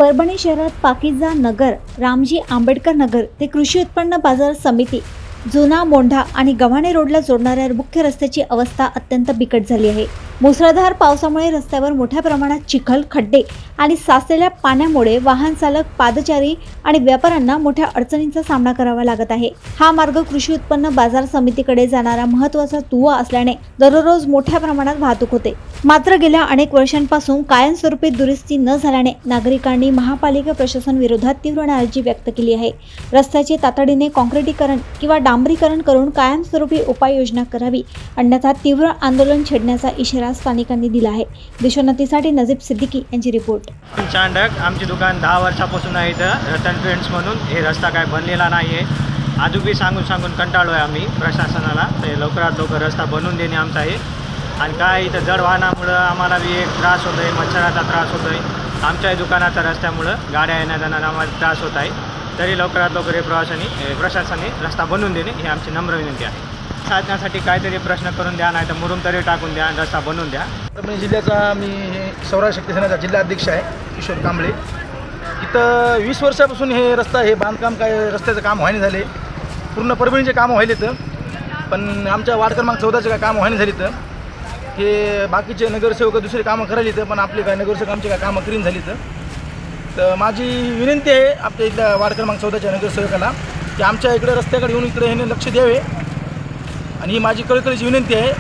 परभणी शहरात पाकीजा नगर, रामजी आंबेडकर नगर ते कृषी उत्पन्न बाजार समिती, जुना मोंढा आणि गव्हाणे रोडला जोडणाऱ्या मुख्य रस्त्याची अवस्था अत्यंत बिकट झाली आहे। मुसळधार पावसामुळे रस्त्यावर मोठ्या प्रमाणात चिखल, खड्डे आणि साचलेल्या पाण्यामुळे वाहन चालक, पादचारी आणि व्यापाऱ्यांना मोठ्या अडचणींचा सामना करावा लागत आहे। हा मार्ग कृषी उत्पन्न बाजार समितीकडे जाणारा महत्त्वाचा दुवा असल्याने दररोज मोठ्या प्रमाणात वाहतूक होते। मात्र गेल्या अनेक वर्षांपासून कायमस्वरूपी दुरुस्ती न झाल्याने नागरिकांनी महापालिका प्रशासन विरोधात तीव्र नाराजी व्यक्त केली आहे। रस्त्याचे तातडीने काँक्रिटीकरण किंवा डांबरीकरण करून कायमस्वरूपी उपाययोजना करावी, अन्यथा तीव्र आंदोलन छेडण्याचा इशारा स्थानिकांनी दिला आहे। देशोन्नतीसाठी नजीब सिद्दीकी यांची रिपोर्ट। चांडक आमची दुकान 10 वर्षापासून आहे इथं रतन पेंट्स म्हणून। हे रस्ता काय बनलेला नाही आहे। अजून सांगून कंटाळलो आहे आम्ही प्रशासनाला, ते लवकरात लवकर रस्ता बनवून देणे आमचा आहे। आणि काय इथं जड वाहनामुळं आम्हाला बी एक त्रास होतो आहे, मच्छराचा त्रास होतो आहे। आमच्याही दुकानाच्या रस्त्यामुळं गाड्या येण्या जाण्याला आम्हाला त्रास होत आहे। तरी लवकरात लवकर हे प्रशासनाने रस्ता बनवून देणे ही आमची नम्र विनंती आहे। साधण्यासाठी काहीतरी प्रश्न करून द्या, नाही तर मुरुम तरी टाकून द्या, रस्ता बनवून द्या। परभणी जिल्ह्याचा मी स्वराज शक्ती सेनेचा जिल्हा अध्यक्ष आहे, किशोर कांबळे। इथं 20 वर्षापासून हे बांधकाम रस्त्याचं काम व्हायला झाले। पूर्ण परभणीचे कामं व्हायले तर, पण आमच्या वार्ड क्रमांक 14चे काय कामं व्हायला झाली तर हे बाकीचे नगरसेवक दुसरे कामं करायला तर, पण आपले काय नगरसेवक आमचे काय कामं करीन झाली तर माझी विनंती आहे आपल्या इथल्या वार्ड क्रमांक 14च्या नगरसेवकाला की आमच्या इकडे रस्त्याकडे येऊन इकडे हे लक्ष द्यावे। आणि ही माझी कळकळीची विनंती आहे।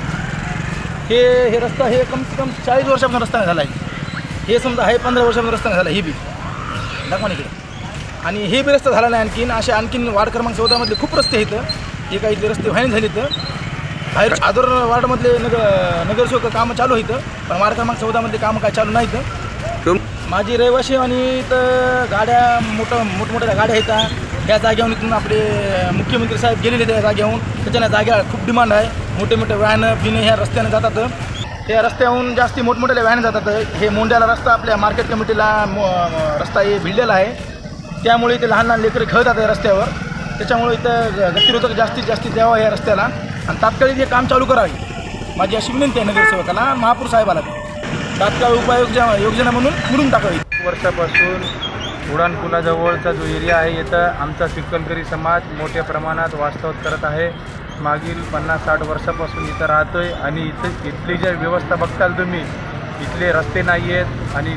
हे रस्ता हे कम से कम 40 वर्षापासून रस्ता झाला आहे। हे समजा आहे 15 वर्षापासून रस्ता झाला, हे बी दाखवा इकडे। आणि हे बी रस्ता झाला नाही। आणखीन वार्ड क्रमांक 14मधले खूप रस्ते आहेत, हे काही इथले रस्ते व्हायला झाले तर बाहेर आदर वार्डमधले नगरसेवक कामं चालू आहेत, पण वार्ड क्रमांक 14मधले कामं काय चालू नाहीत। माझी रहिवाशी आणि इथं गाड्या मोठमोठ्या गाड्या आहेत। या जागेहून इथून आपले मुख्यमंत्री साहेब गेलेले त्या जागेहून, त्याच्याने जागेला खूप डिमांड आहे। मोठे व्हॅन पिणे ह्या रस्त्याने जातात। त्या रस्त्याहून जास्ती मोठमोठ्या व्हॅन जातात। हे मोंड्याला रस्ता आपल्या मार्केट कमिटीला रस्ता हे भिडलेला आहे, त्यामुळे इथे लहान लेकरं खेळतात या रस्त्यावर। त्याच्यामुळे इथं गतिरोधक जास्तीत द्यावा या रस्त्याला आणि तात्काळ हे काम चालू करावे। माझी अशी विनंती आहे नगरसेवकाला, महापौर साहेबाला तात्काळ उपाययोजना म्हणून मुरुम टाकावी। वर्षापासून उड्डाणपुलाजवळचा जो एरिया आहे, इथं आमचा चिखलकरी समाज मोठ्या प्रमाणात वास्तव्य करत आहे। मागील 50-60 वर्षापासून इथं राहतो आहे आणि इथली जी व्यवस्था बघताल तुम्ही, इथले रस्ते नाही आहेत आणि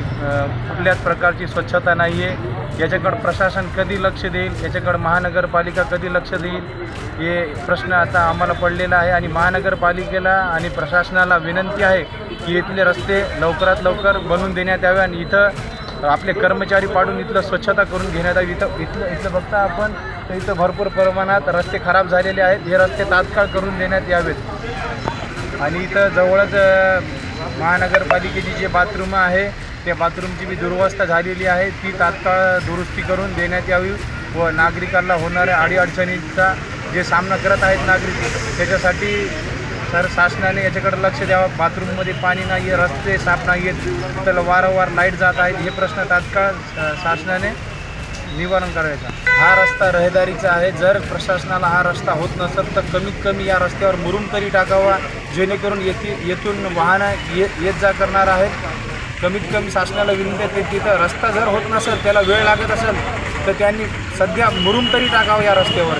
कुठल्याच प्रकारची स्वच्छता नाही आहे। याच्याकडं प्रशासन कधी लक्ष देईल, याच्याकडं महानगरपालिका कधी लक्ष देईल, हे प्रश्न आता आम्हाला पडलेला आहे। आणि महानगरपालिकेला आणि प्रशासनाला विनंती आहे की इथले रस्ते लवकरात लवकर बनवून देण्यात यावे आणि इथं आपले कर्मचारी पाडून इथलं स्वच्छता करून घेण्यात यावी। इथलं बघता आपण तर इथं भरपूर प्रमाणात रस्ते खराब झालेले आहेत, हे रस्ते तात्काळ करून देण्यात यावेत। आणि इथं जवळच महानगरपालिकेची जे बाथरूम आहे, त्या बाथरूमची बी दुरवस्था झालेली आहे, ती तात्काळ दुरुस्ती करून देण्यात यावी व नागरिकांना होणाऱ्या अडीअडचणींचा जे सामना करत आहेत नागरिक, त्याच्यासाठी शासनाने याच्याकडे लक्ष द्यावं। बाथरूममध्ये पाणी नाही आहे, रस्ते साफ नाही आहेत, त्याला वारंवार लाईट जात आहेत, हे प्रश्न तात्काळ शासनाने निवारण करायचा। हा रस्ता रहदारीचा आहे, जर प्रशासनाला हा रस्ता होत नसेल तर कमीत कमी या रस्त्यावर मुरुम तरी टाकावा, जेणेकरून येथून वाहनं येत जा करणार आहेत। कमीत कमी शासनाला विनंती आहे, तिथं रस्ता जर होत नसेल, त्याला वेळ लागत असेल तर त्यांनी सध्या मुरुम तरी टाकावं या रस्त्यावर।